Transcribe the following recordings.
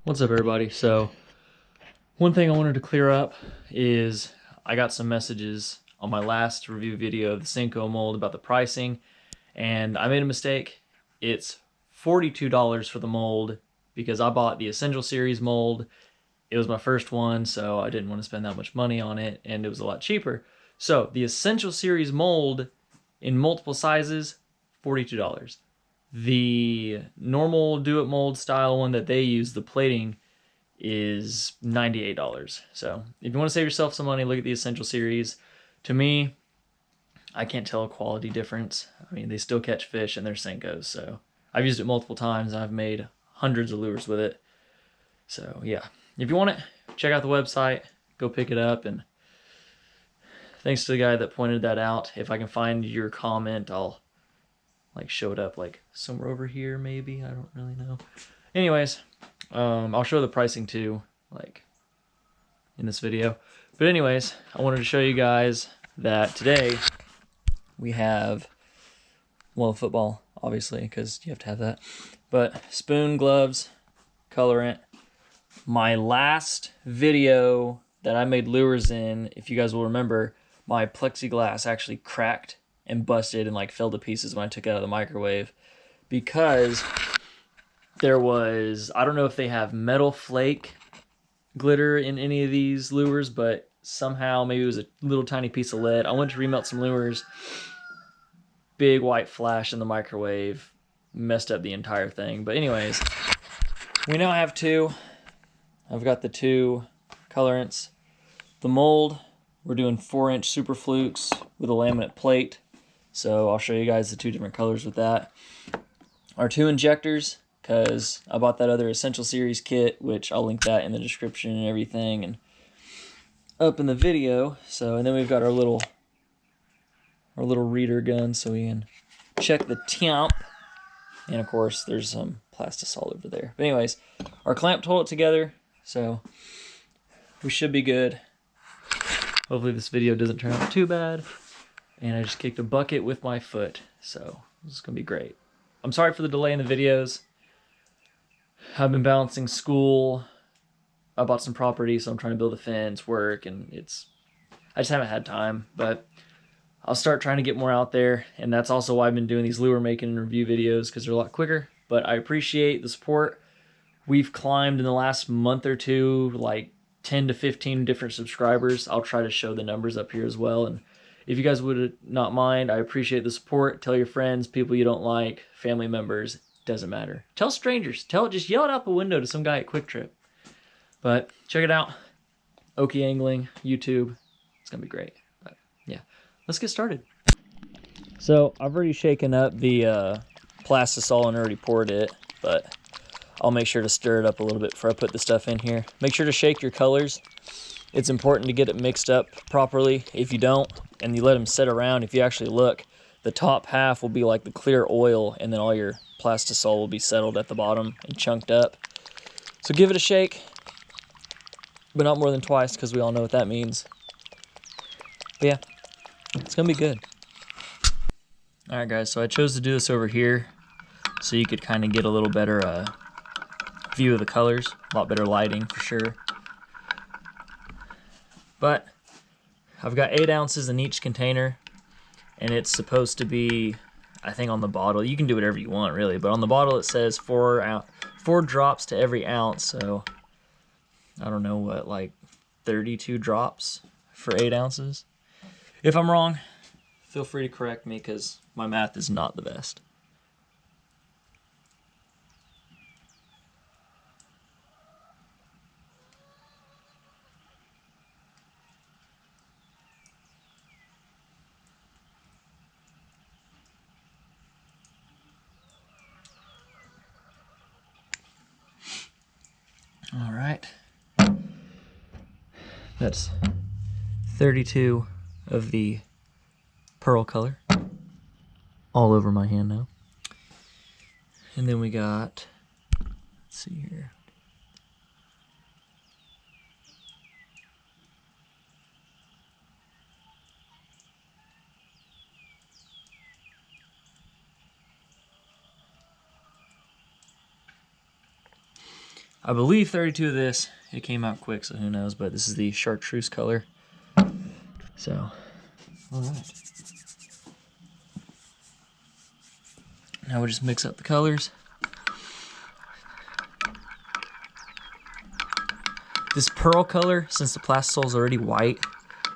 What's up, everybody? So, one thing I wanted to clear up is I got some messages on my last review video of the Cinco mold about the pricing, and I made a mistake. It's $42 for the mold because I bought the Essential Series mold. It was my first one, so I didn't want to spend that much money on it, and it was a lot cheaper. So, the Essential Series mold in multiple sizes, $42. The normal do it mold style one that they use, the plating, is $98. So if you want to save yourself some money, look at the Essential Series. To me, I can't tell a quality difference. I mean, they still catch fish and they're Senkos. So I've used it multiple times. I've made hundreds of lures with it. So yeah, if you want it, check out the website, go pick it up. And thanks to the guy that pointed that out. If I can find your comment, I'll show it up somewhere over here maybe. I don't really know. Anyways, I'll show the pricing too, in this video. But anyways, I wanted to show you guys that today we have, well, football, obviously, because you have to have that. But spoon, gloves, colorant. My last video that I made lures in, if you guys will remember, my plexiglass actually cracked and busted and fell to pieces when I took it out of the microwave because there was, I don't know if they have metal flake glitter in any of these lures, but somehow maybe it was a little tiny piece of lead. I went to remelt some lures, big white flash in the microwave, messed up the entire thing. But anyways, we now have two. I've got the two colorants. The mold, we're doing 4-inch super flukes with a laminate plate. So I'll show you guys the two different colors with that. Our two injectors, because I bought that other Essential Series kit, which I'll link that in the description and everything and up in the video. So, and then we've got our little reader gun so we can check the temp. And of course, there's some plastisol over there. But anyways, our clamp to hold it together, so we should be good. Hopefully this video doesn't turn out too bad. And I just kicked a bucket with my foot, so this is gonna be great. I'm sorry for the delay in the videos. I've been balancing school. I bought some property, so I'm trying to build a fence, work, and I just haven't had time. But I'll start trying to get more out there, and that's also why I've been doing these lure making and review videos, because they're a lot quicker. But I appreciate the support. We've climbed in the last month or two, 10 to 15 different subscribers. I'll try to show the numbers up here as well. And if you guys would not mind, I appreciate the support. Tell your friends, people you don't like, family members, doesn't matter. Tell strangers. Just yell it out the window to some guy at Quick Trip. But check it out. Okie Angling, YouTube. It's going to be great. But yeah, let's get started. So I've already shaken up the plastisol and already poured it, but I'll make sure to stir it up a little bit before I put the stuff in here. Make sure to shake your colors. It's important to get it mixed up properly. If you don't, and you let them sit around, if you actually look, the top half will be like the clear oil, and then all your plastisol will be settled at the bottom and chunked up. So give it a shake, but not more than twice, because we all know what that means. But yeah, it's gonna be good. Alright guys, so I chose to do this over here so you could kind of get a little better view of the colors, a lot better lighting for sure. But I've got 8 ounces in each container, and it's supposed to be, I think on the bottle, you can do whatever you want really, but on the bottle it says 4 drops to every ounce, so I don't know what, 32 drops for 8 ounces. If I'm wrong, feel free to correct me, because my math is not the best. All right, that's 32 of the pearl color all over my hand now. And then we got, let's see here. I believe 32 of this. It came out quick, so who knows, but this is the chartreuse color. So, all right. Now we'll just mix up the colors. This pearl color, since the plastisol's already white,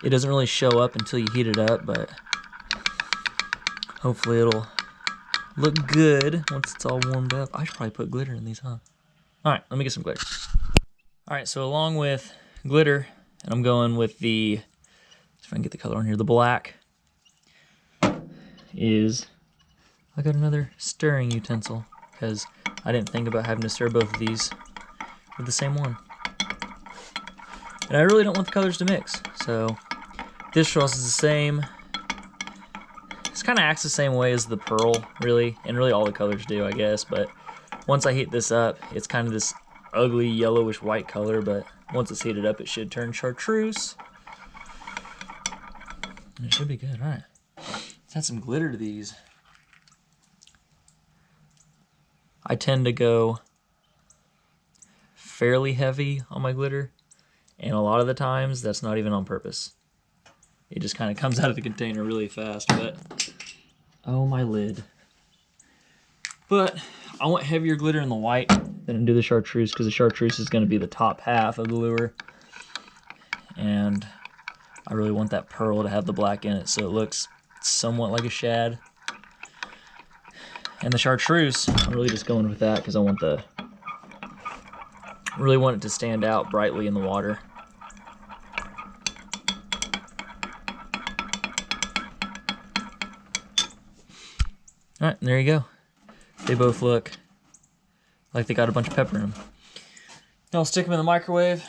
it doesn't really show up until you heat it up, but hopefully it'll look good once it's all warmed up. I should probably put glitter in these, huh? All right, let me get some glitter. All right, so along with glitter, and I'm going with the, let's try and get the color on here, the black, is, I got another stirring utensil, because I didn't think about having to stir both of these with the same one. And I really don't want the colors to mix, so this straws is the same. This kind of acts the same way as the pearl, really, and really all the colors do, I guess, but once I heat this up, it's kind of this ugly yellowish white color, but once it's heated up, it should turn chartreuse. And it should be good. All right, let's add some glitter to these. I tend to go fairly heavy on my glitter, and a lot of the times that's not even on purpose. It just kind of comes out of the container really fast, but oh, my lid. But I want heavier glitter in the white than do the chartreuse, because the chartreuse is going to be the top half of the lure, and I really want that pearl to have the black in it so it looks somewhat like a shad. And the chartreuse, I'm really just going with that because I really want it to stand out brightly in the water. All right, there you go. They both look like they got a bunch of pepper in them. Now I'll stick them in the microwave.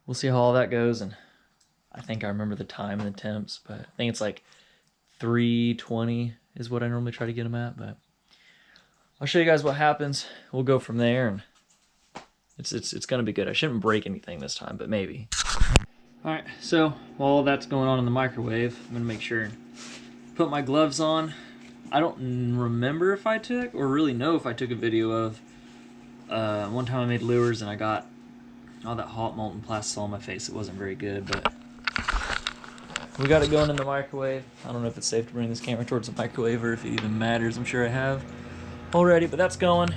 We'll see how all that goes, and I think I remember the time and the temps, but I think it's like 320 is what I normally try to get them at, but I'll show you guys what happens. We'll go from there, and it's gonna be good. I shouldn't break anything this time, but maybe. All right, so while that's going on in the microwave, I'm gonna make sure and put my gloves on. I don't remember if I took, or really know if I took a video of, one time I made lures and I got all that hot molten plastic on my face. It wasn't very good, but we got it going in the microwave. I don't know if it's safe to bring this camera towards the microwave or if it even matters. I'm sure I have already, but that's going.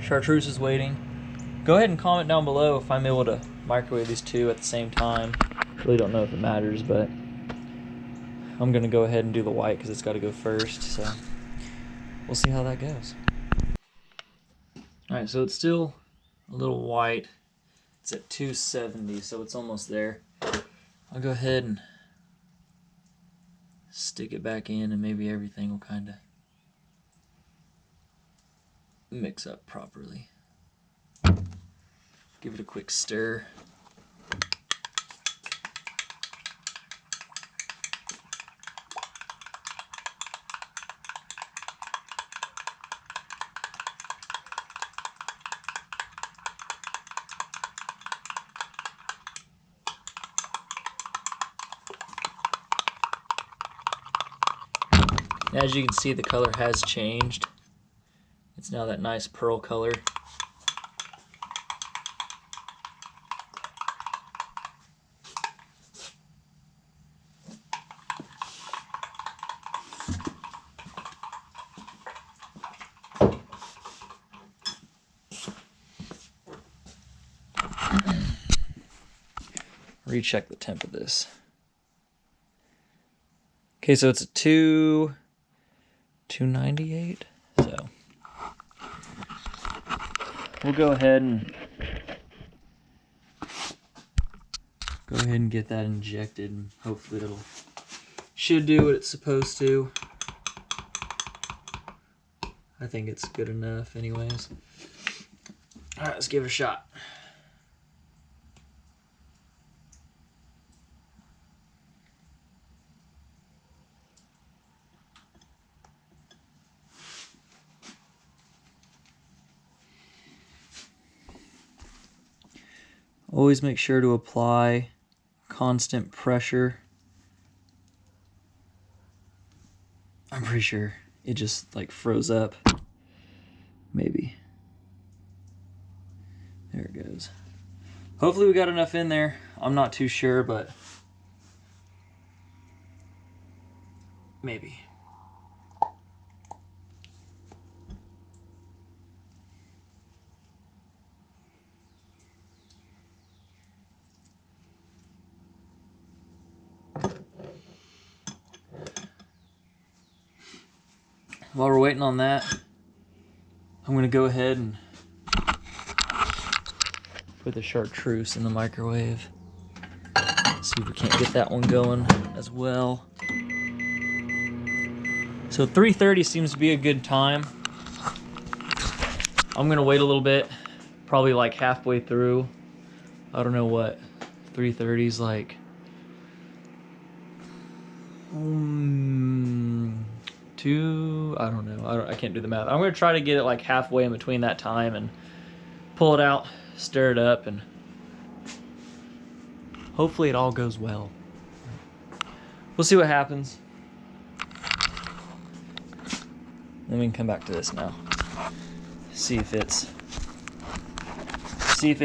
Chartreuse is waiting. Go ahead and comment down below if I'm able to microwave these two at the same time. Really don't know if it matters, but I'm gonna go ahead and do the white because it's got to go first, so we'll see how that goes. All right, so it's still a little white. It's at 270, so it's almost there. I'll go ahead and stick it back in, and maybe everything will kind of mix up properly. Give it a quick stir. As you can see, the color has changed. It's now that nice pearl color. Recheck the temp of this. Okay, so it's a 298. So we'll go ahead and get that injected, and hopefully it'll should do what it's supposed to. I think it's good enough anyways. All right, let's give it a shot. Always make sure to apply constant pressure. I'm pretty sure it just like froze up Maybe. There it goes. Hopefully we got enough in there. I'm not too sure, but maybe. While we're waiting on that, I'm going to go ahead and put the chartreuse in the microwave. See if we can't get that one going as well. So 3:30 seems to be a good time. I'm gonna wait a little bit, probably like halfway through. I don't know what 3:30 is like. 2, I don't know. I can't do the math. I'm gonna try to get it like halfway in between that time and pull it out, stir it up, and hopefully it all goes well. We'll see what happens. Then we can come back to this now. See if it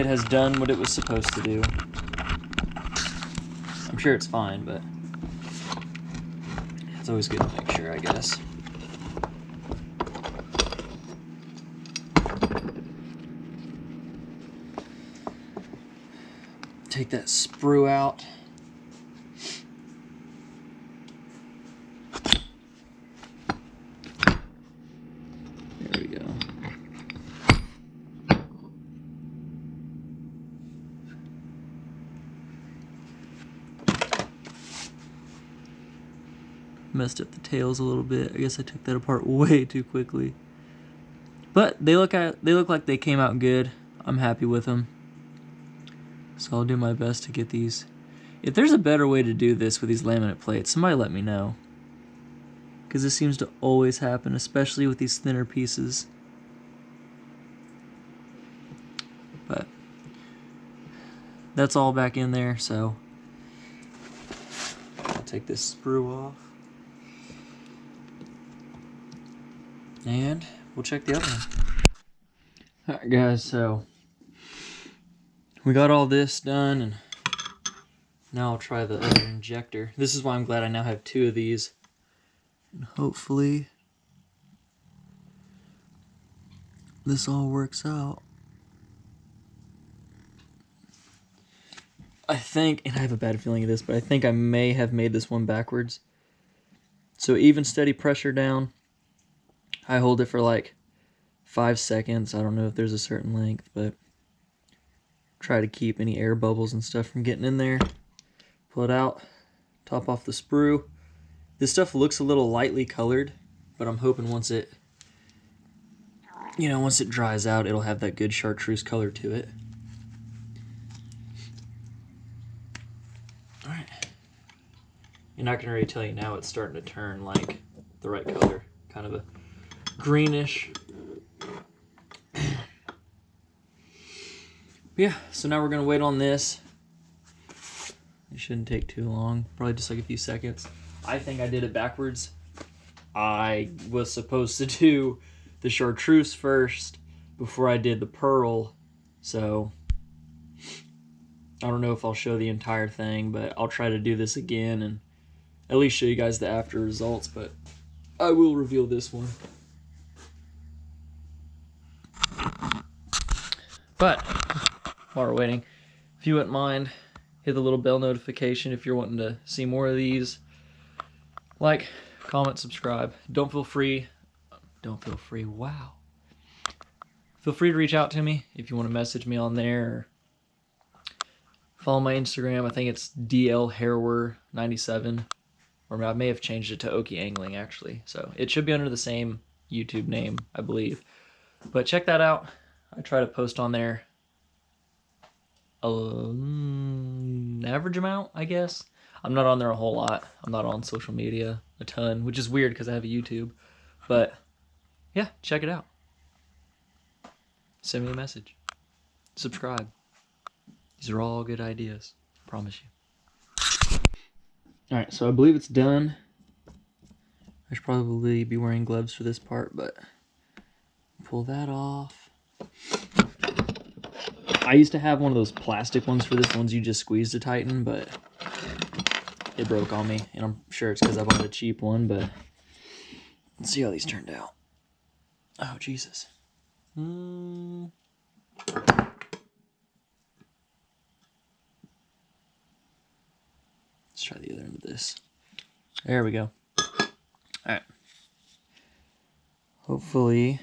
has done what it was supposed to do. I'm sure it's fine, but it's always good to make sure, I guess. Take that sprue out. There we go. Messed up the tails a little bit. I guess I took that apart way too quickly. But they look like they came out good. I'm happy with them. So I'll do my best to get these. If there's a better way to do this with these laminate plates, somebody let me know. Because this seems to always happen, especially with these thinner pieces. But that's all back in there, so I'll take this sprue off. And we'll check the other one. Alright guys, so we got all this done, and now I'll try the other injector. This is why I'm glad I now have 2 of these. And hopefully this all works out. I think, and I have a bad feeling of this, but I think I may have made this one backwards. So even steady pressure down. I hold it for like 5 seconds. I don't know if there's a certain length, but try to keep any air bubbles and stuff from getting in there. Pull it out, top off the sprue. This stuff looks a little lightly colored, but I'm hoping once it dries out, it'll have that good chartreuse color to it. All right. And I can already tell you now it's starting to turn like the right color, kind of a greenish. Yeah, so now we're gonna wait on this. It shouldn't take too long, probably just like a few seconds. I think I did it backwards. I was supposed to do the chartreuse first before I did the pearl, so I don't know if I'll show the entire thing, but I'll try to do this again and at least show you guys the after results, but I will reveal this one. But while we're waiting, if you wouldn't mind, hit the little bell notification if you're wanting to see more of these. Like, comment, subscribe. Feel free, wow. Feel free to reach out to me if you want to message me on there. Or follow my Instagram. I think it's DLHairwer97. Or I may have changed it to Okie Angling, actually. So it should be under the same YouTube name, I believe. But check that out. I try to post on there an average amount, I guess. I'm not on there a whole lot. I'm not on social media a ton, which is weird because I have a YouTube. But yeah, check it out. Send me a message. Subscribe. These are all good ideas. I promise you. Alright, so I believe it's done. I should probably be wearing gloves for this part, but pull that off. I used to have one of those plastic ones for this, ones you just squeeze to tighten, but it broke on me, and I'm sure it's because I bought a cheap one, but let's see how these turned out. Oh, Jesus. Let's try the other end of this. There we go. Alright. Hopefully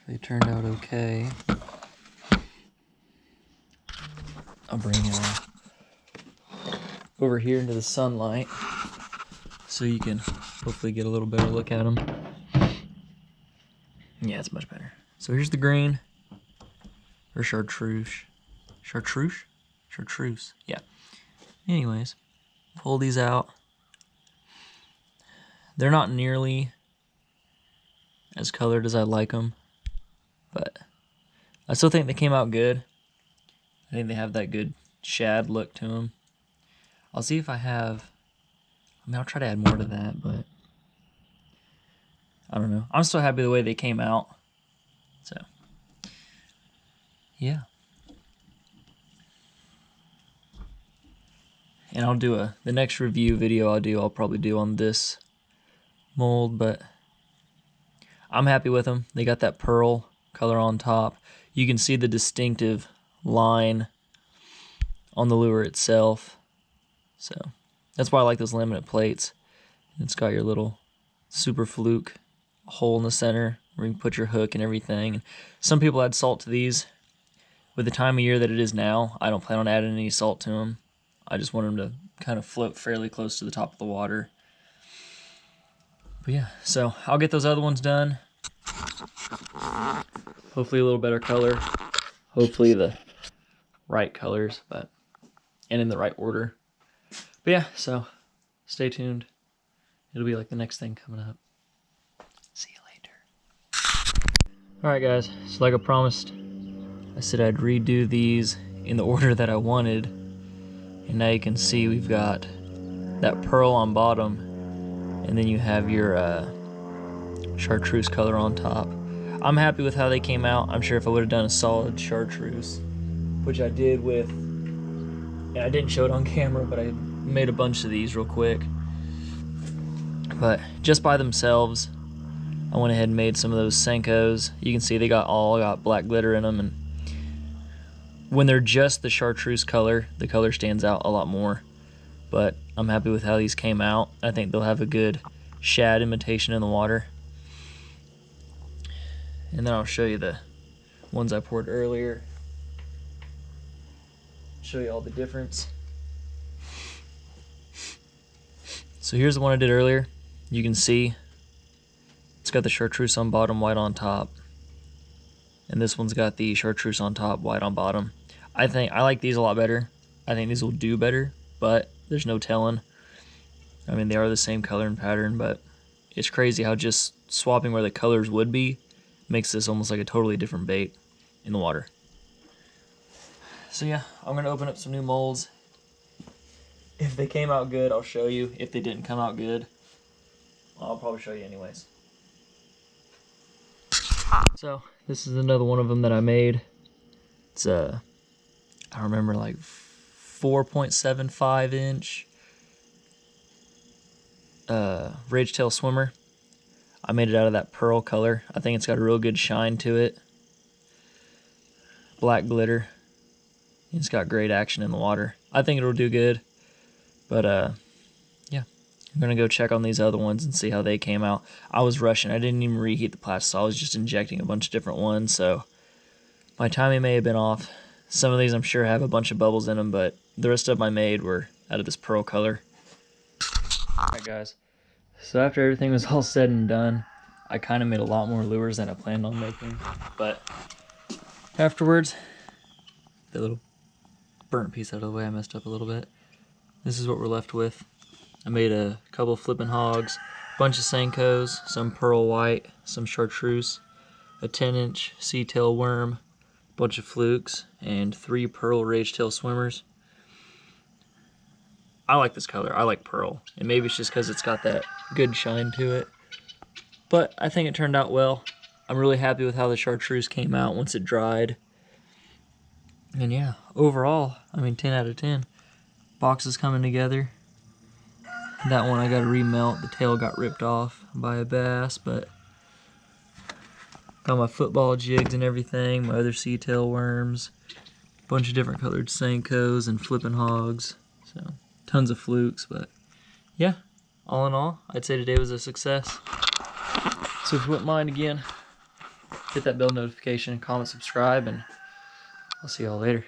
they turned out okay. I'll bring it over here into the sunlight so you can hopefully get a little better look at them. Yeah, it's much better. So here's the green, or chartreuse. Chartreuse? Chartreuse, yeah. Anyways, pull these out. They're not nearly as colored as I like them, but I still think they came out good. I think they have that good shad look to them. I'll see if I have, I'll try to add more to that, but I don't know. I'm still happy the way they came out. So, yeah. And I'll do the next review video I'll probably do on this mold, but I'm happy with them. They got that pearl color on top. You can see the distinctive line on the lure itself. So that's why I like those laminate plates. It's got your little super fluke hole in the center where you can put your hook and everything. And some people add salt to these. With the time of year that it is now, I don't plan on adding any salt to them. I just want them to kind of float fairly close to the top of the water. But yeah, so I'll get those other ones done. Hopefully a little better color. Hopefully the right colors, and in the right order. But yeah, so stay tuned. It'll be like the next thing coming up. See you later. Alright guys, so like I promised, I said I'd redo these in the order that I wanted. And now you can see we've got that pearl on bottom, and then you have your chartreuse color on top. I'm happy with how they came out. I'm sure if I would have done a solid chartreuse, which I did with, and I didn't show it on camera, but I made a bunch of these real quick. But just by themselves, I went ahead and made some of those Senkos. You can see they all got black glitter in them, and when they're just the chartreuse color, the color stands out a lot more. But I'm happy with how these came out. I think they'll have a good shad imitation in the water. And then I'll show you the ones I poured earlier. Show you all the difference. So here's the one I did earlier. You can see it's got the chartreuse on bottom, white on top. And this one's got the chartreuse on top, white on bottom. I like these a lot better. I think these will do better, but there's no telling. I mean, they are the same color and pattern, but it's crazy how just swapping where the colors would be makes this almost like a totally different bait in the water. So yeah, I'm gonna open up some new molds. If they came out good, I'll show you. If they didn't come out good, I'll probably show you anyways. So this is another one of them that I made. It's I remember like 4.75 inch ridge tail swimmer. I made it out of that pearl color. I think it's got a real good shine to it. Black glitter. It's got great action in the water. I think it'll do good. But yeah, I'm gonna go check on these other ones and see how they came out. I was rushing. I didn't even reheat the plastic, so I was just injecting a bunch of different ones. So my timing may have been off. Some of these I'm sure have a bunch of bubbles in them, but the rest of them I made were out of this pearl color. Alright guys, so after everything was all said and done, I kind of made a lot more lures than I planned on making, but afterwards, the little burnt piece out of the way, I messed up a little bit. This is what we're left with. I made a couple of flipping hogs, a bunch of Senkos, some pearl white, some chartreuse, a 10-inch sea tail worm, a bunch of flukes, and 3 pearl rage tail swimmers. I like this color. I like pearl, and maybe it's just because it's got that good shine to it. But I think it turned out well. I'm really happy with how the chartreuse came out once it dried. And yeah, overall, I mean, 10 out of 10. Box is coming together. That one I got to remelt. The tail got ripped off by a bass, but got my football jigs and everything, my other sea tail worms, a bunch of different colored Senkos and flipping hogs. So tons of flukes, but yeah, all in all, I'd say today was a success. So if you wouldn't mind, again, hit that bell notification, comment, subscribe, and I'll see y'all later.